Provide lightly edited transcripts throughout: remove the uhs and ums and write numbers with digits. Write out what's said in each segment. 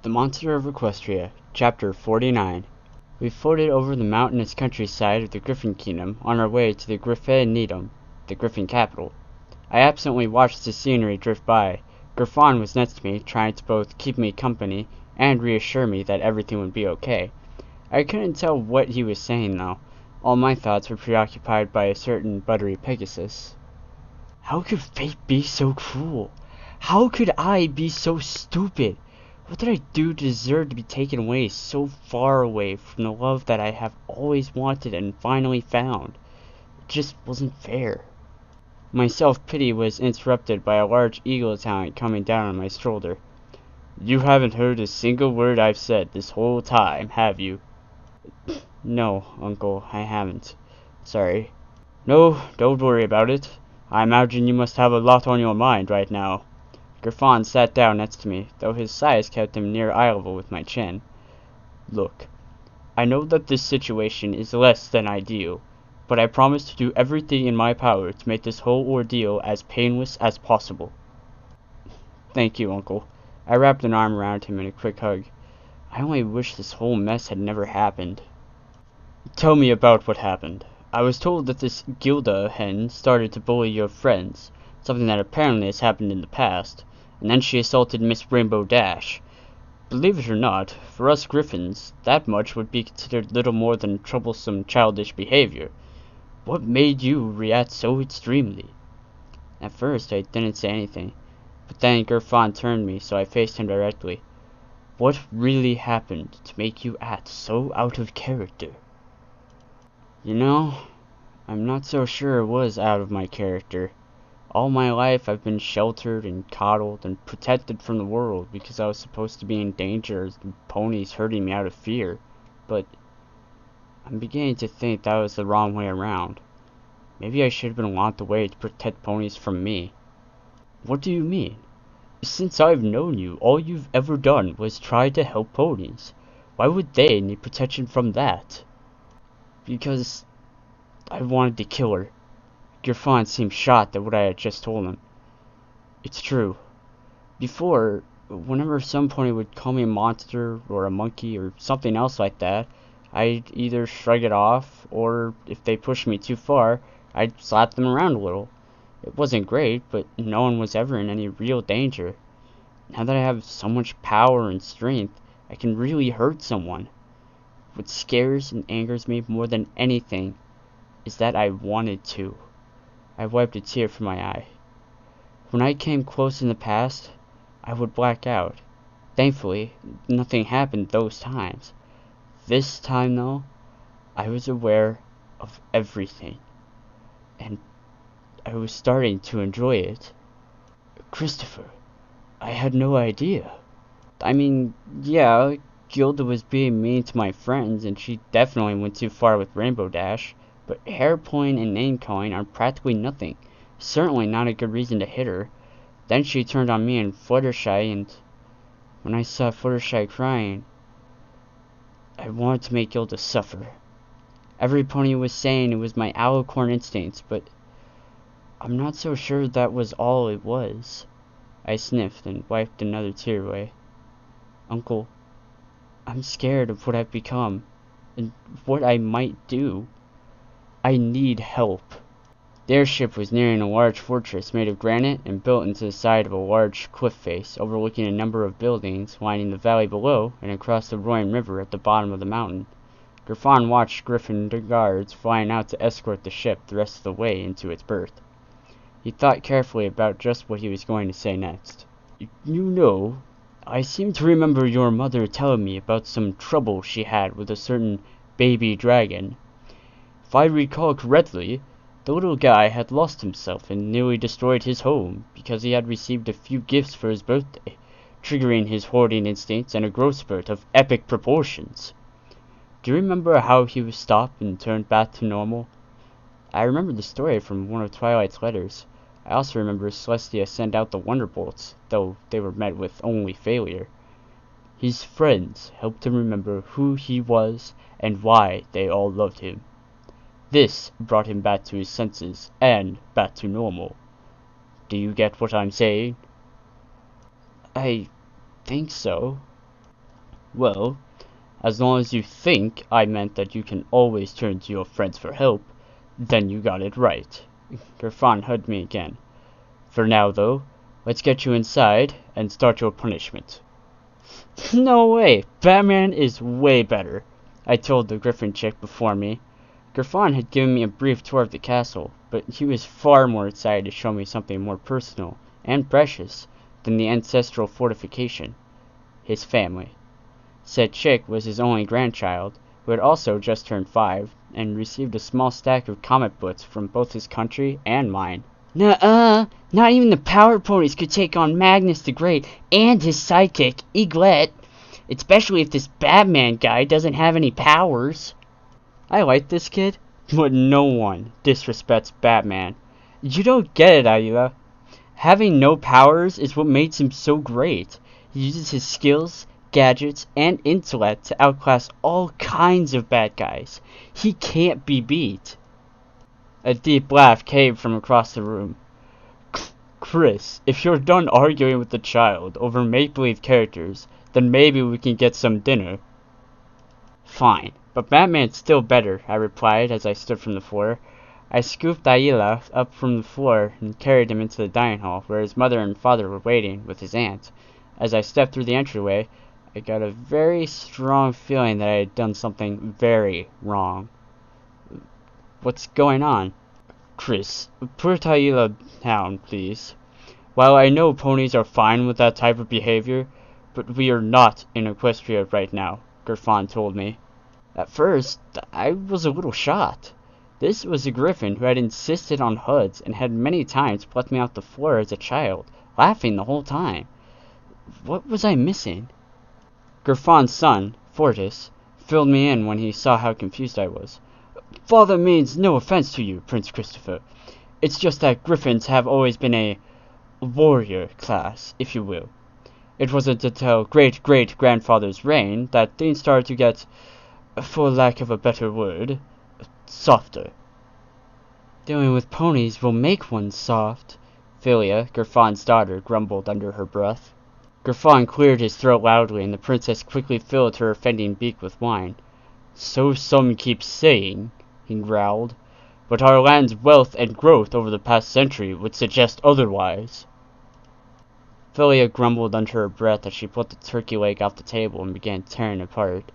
The Monster of Equestria, Chapter 49. We floated over the mountainous countryside of the Griffin Kingdom on our way to the Griffin, the Griffin capital. I absently watched the scenery drift by. Griffon was next to me, trying to both keep me company and reassure me that everything would be okay. I couldn't tell what he was saying, though. All my thoughts were preoccupied by a certain buttery Pegasus. How could fate be so cruel? How could I be so stupid? What did I do to deserve to be taken away so far away from the love that I have always wanted and finally found? It just wasn't fair. My self-pity was interrupted by a large eagle talent coming down on my shoulder. You haven't heard a single word I've said this whole time, have you? No, Uncle, I haven't. Sorry. No, don't worry about it. I imagine you must have a lot on your mind right now. Griffon sat down next to me, though his size kept him near eye level with my chin. Look, I know that this situation is less than ideal, but I promise to do everything in my power to make this whole ordeal as painless as possible. Thank you, Uncle. I wrapped an arm around him in a quick hug. I only wish this whole mess had never happened. Tell me about what happened. I was told that this Gilda hen started to bully your friends, something that apparently has happened in the past, and then she assaulted Miss Rainbow Dash. Believe it or not, for us Griffins, that much would be considered little more than troublesome childish behavior. What made you react so extremely? At first I didn't say anything, but then Griffon turned me, so I faced him directly. What really happened to make you act so out of character? You know, I'm not so sure it was out of my character. All my life I've been sheltered and coddled and protected from the world because I was supposed to be in danger of the ponies hurting me out of fear. But I'm beginning to think that was the wrong way around. Maybe I should have been locked away to protect ponies from me. What do you mean? Since I've known you, all you've ever done was try to help ponies. Why would they need protection from that? Because I wanted to kill her. Griffon seemed shocked at what I had just told him. It's true. Before, whenever some pony would call me a monster or a monkey or something else like that, I'd either shrug it off, or if they pushed me too far, I'd slap them around a little. It wasn't great, but no one was ever in any real danger. Now that I have so much power and strength, I can really hurt someone. What scares and angers me more than anything is that I wanted to. I wiped a tear from my eye. When I came close in the past, I would black out. Thankfully, nothing happened those times. This time, though, I was aware of everything. And I was starting to enjoy it. Christopher, I had no idea. I mean, yeah, Gilda was being mean to my friends, and she definitely went too far with Rainbow Dash. But hair pulling and name calling are practically nothing. Certainly not a good reason to hit her. Then she turned on me and Fluttershy, and when I saw Fluttershy crying, I wanted to make Gilda suffer. Every pony was saying it was my alicorn instincts, but I'm not so sure that was all it was. I sniffed and wiped another tear away. Uncle, I'm scared of what I've become, and what I might do. I need help. The airship was nearing a large fortress made of granite and built into the side of a large cliff face, overlooking a number of buildings lining the valley below and across the roaring river at the bottom of the mountain. Griffon watched Griffin guards flying out to escort the ship the rest of the way into its berth. He thought carefully about just what he was going to say next. You know, I seem to remember your mother telling me about some trouble she had with a certain baby dragon. If I recall correctly, the little guy had lost himself and nearly destroyed his home because he had received a few gifts for his birthday, triggering his hoarding instincts and a growth spurt of epic proportions. Do you remember how he was stopped and turned back to normal? I remember the story from one of Twilight's letters. I also remember Celestia sent out the Wonderbolts, though they were met with only failure. His friends helped him remember who he was and why they all loved him. This brought him back to his senses, and back to normal. Do you get what I'm saying? I think so. Well, as long as you think I meant that you can always turn to your friends for help, then you got it right. Griffon hugged me again. For now, though, let's get you inside and start your punishment. No way! Batman is way better, I told the Griffin chick before me. Griffon had given me a brief tour of the castle, but he was far more excited to show me something more personal and precious than the ancestral fortification. His family. Said chick was his only grandchild, who had also just turned 5, and received a small stack of comic books from both his country and mine. Nuh-uh! Not even the power ponies could take on Magnus the Great and his sidekick, Eaglet. Especially if this Batman guy doesn't have any powers. I like this kid, but no one disrespects Batman. You don't get it, Ayla. Having no powers is what makes him so great. He uses his skills, gadgets, and intellect to outclass all kinds of bad guys. He can't be beat. A deep laugh came from across the room. Chris, if you're done arguing with the child over make-believe characters, then maybe we can get some dinner. Fine, but Batman's still better, I replied as I stood from the floor. I scooped Ayla up from the floor and carried him into the dining hall, where his mother and father were waiting with his aunt. As I stepped through the entryway, I got a very strong feeling that I had done something very wrong. What's going on? Chris, put Ayla down, please. While I know ponies are fine with that type of behavior, but we are not in Equestria right now, Griffon told me. At first, I was a little shocked. This was a griffin who had insisted on HUDs and had many times plucked me off the floor as a child, laughing the whole time. What was I missing? Griffon's son, Fortis, filled me in when he saw how confused I was. Father means no offense to you, Prince Christopher. It's just that griffins have always been a warrior class, if you will. It wasn't until great-great-grandfather's reign that things started to get, for lack of a better word, softer. Dealing with ponies will make one soft, Philia, Griffon's daughter, grumbled under her breath. Griffon cleared his throat loudly, and the princess quickly filled her offending beak with wine. So some keep saying, he growled, but our land's wealth and growth over the past century would suggest otherwise. Philia grumbled under her breath as she pulled the turkey leg off the table and began tearing it apart.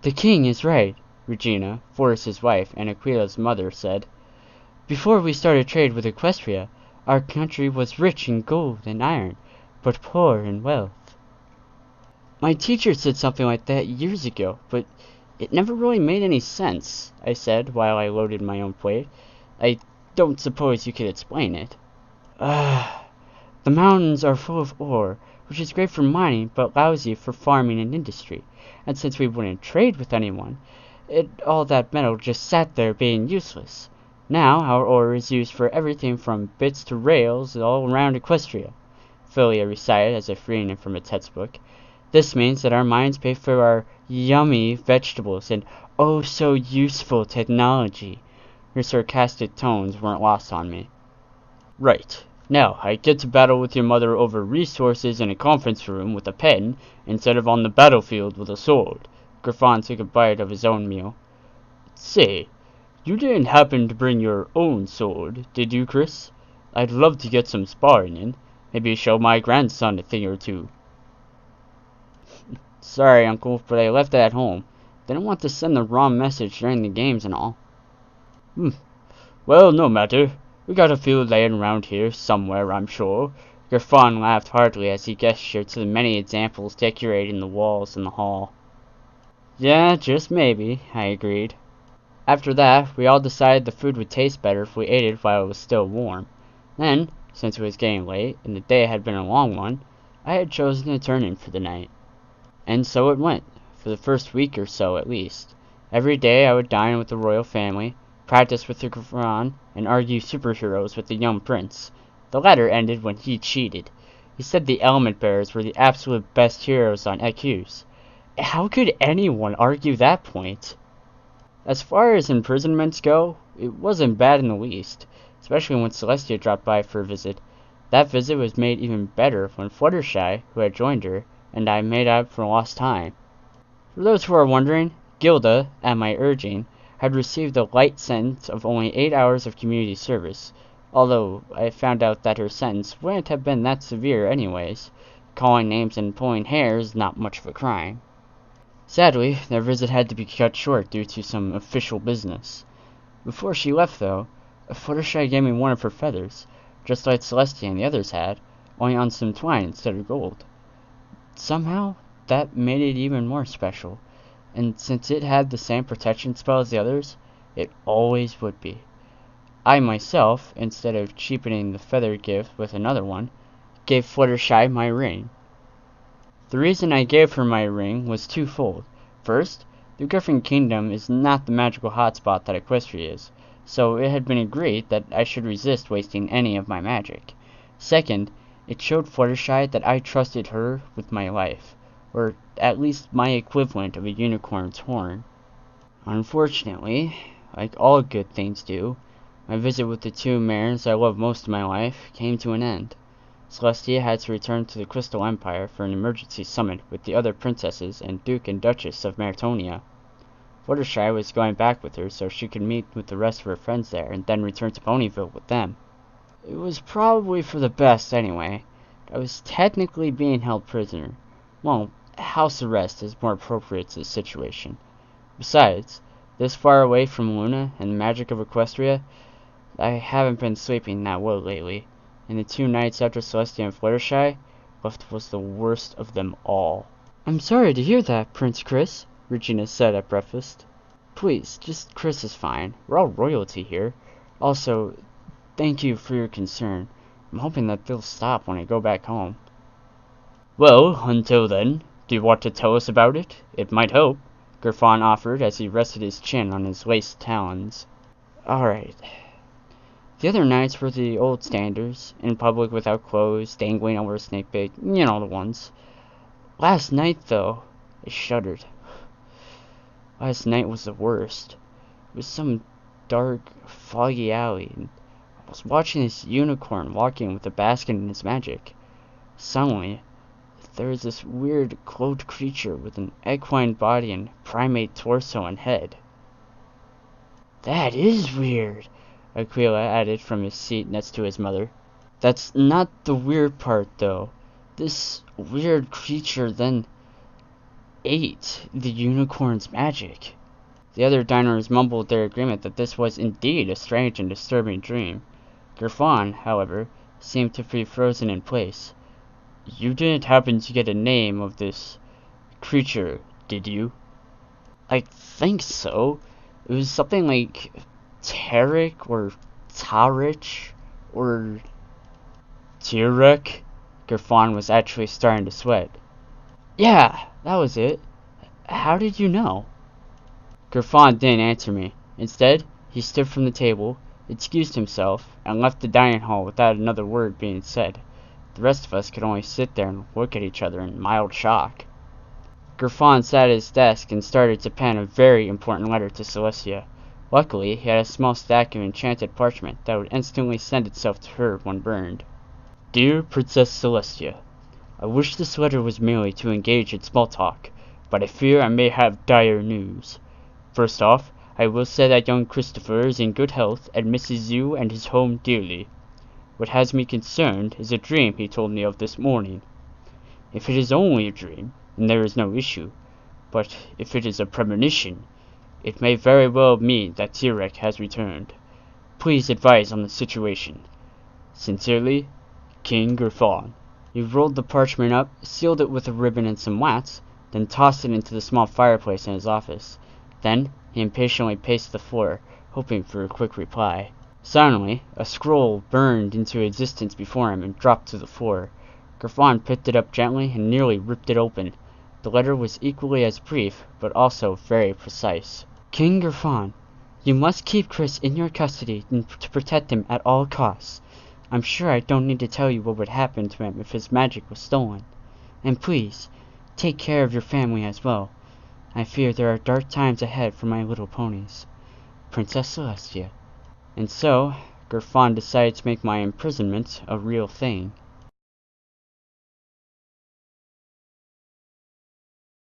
The king is right, Regina, Forrest's wife and Aquila's mother, said. Before we started trade with Equestria, our country was rich in gold and iron, but poor in wealth. My teacher said something like that years ago, but it never really made any sense, I said while I loaded my own plate. I don't suppose you could explain it. The mountains are full of ore, which is great for mining, but lousy for farming and industry. And since we wouldn't trade with anyone, all that metal just sat there being useless. Now our ore is used for everything from bits to rails all around Equestria, Philia recited as if reading it from a textbook. This means that our mines pay for our yummy vegetables and oh so useful technology. Her sarcastic tones weren't lost on me. Right. Now, I get to battle with your mother over resources in a conference room with a pen, instead of on the battlefield with a sword. Griffon took a bite of his own meal. Say, you didn't happen to bring your own sword, did you, Chris? I'd love to get some sparring in. Maybe show my grandson a thing or two. Sorry, Uncle, but I left it at home. Didn't want to send the wrong message during the games and all. Well, no matter. We got a few laying around here somewhere, I'm sure. Griffon laughed heartily as he gestured to the many examples decorating the walls in the hall. Yeah, just maybe, I agreed. After that, we all decided the food would taste better if we ate it while it was still warm. Then, since it was getting late, and the day had been a long one, I had chosen to turn in for the night. And so it went, for the first week or so at least. Every day I would dine with the royal family, practice with the Griffon, and argue superheroes with the young prince. The latter ended when he cheated. He said the element bearers were the absolute best heroes on EQs. How could anyone argue that point? As far as imprisonments go, it wasn't bad in the least, especially when Celestia dropped by for a visit. That visit was made even better when Fluttershy, who had joined her, and I made up for lost time. For those who are wondering, Gilda, at my urging, had received a light sentence of only 8 hours of community service, although I found out that her sentence wouldn't have been that severe anyways. Calling names and pulling hair is not much of a crime. Sadly, their visit had to be cut short due to some official business. Before she left, though, Fluttershy gave me one of her feathers, just like Celestia and the others had, only on some twine instead of gold. Somehow, that made it even more special, and since it had the same protection spell as the others, it always would be. I myself, instead of cheapening the feather gift with another one, gave Fluttershy my ring. The reason I gave her my ring was twofold. First, the Griffin Kingdom is not the magical hotspot that Equestria is, so it had been agreed that I should resist wasting any of my magic. Second, it showed Fluttershy that I trusted her with my life, or at least my equivalent of a unicorn's horn. Unfortunately, like all good things do, my visit with the two mares I loved most in my life came to an end. Celestia had to return to the Crystal Empire for an emergency summit with the other princesses and Duke and Duchess of Meritonia. Fluttershy was going back with her so she could meet with the rest of her friends there and then return to Ponyville with them. It was probably for the best anyway. I was technically being held prisoner. Well, house arrest is more appropriate to the situation. Besides, this far away from Luna and the magic of Equestria, I haven't been sleeping that well lately, and the 2 nights after Celestia and Fluttershy left was the worst of them all. "I'm sorry to hear that, Prince Chris," Regina said at breakfast. "Please, just Chris is fine. We're all royalty here. Also, thank you for your concern. I'm hoping that they'll stop when I go back home." "Well, until then, do you want to tell us about it? It might help," Griffon offered as he rested his chin on his laced talons. "Alright. The other nights were the old standards, in public without clothes, dangling over a snake pit, you know the ones. Last night, though," I shuddered. "Last night was the worst. It was some dark, foggy alley, and I was watching this unicorn walking with a basket in his magic. Suddenly, there was this weird, clothed creature with an equine body and primate torso and head." "That is weird," Aquila added from his seat next to his mother. "That's not the weird part, though. This weird creature then ate the unicorn's magic." The other diners mumbled their agreement that this was indeed a strange and disturbing dream. Griffon, however, seemed to be frozen in place. "You didn't happen to get a name of this creature, did you?" "I think so. It was something like Tirek or Tirek or Tirek." Griffon was actually starting to sweat. "Yeah, that was it. How did you know?" Griffon didn't answer me. Instead, he stood from the table, excused himself, and left the dining hall without another word being said. The rest of us could only sit there and look at each other in mild shock. Griffon sat at his desk and started to pen a very important letter to Celestia. Luckily, he had a small stack of enchanted parchment that would instantly send itself to her when burned. "Dear Princess Celestia, I wish this letter was merely to engage in small talk, but I fear I may have dire news. First off, I will say that young Christopher is in good health and misses you and his home dearly. What has me concerned is a dream he told me of this morning. If it is only a dream, then there is no issue, but if it is a premonition, it may very well mean that Tirek has returned. Please advise on the situation. Sincerely, King Griffon." He rolled the parchment up, sealed it with a ribbon and some wax, then tossed it into the small fireplace in his office. Then he impatiently paced the floor, hoping for a quick reply. Suddenly, a scroll burned into existence before him and dropped to the floor. Griffon picked it up gently and nearly ripped it open. The letter was equally as brief, but also very precise. "King Griffon, you must keep Chris in your custody to protect him at all costs. I'm sure I don't need to tell you what would happen to him if his magic was stolen. And please, take care of your family as well. I fear there are dark times ahead for my little ponies. Princess Celestia." And so, Griffon decided to make my imprisonment a real thing.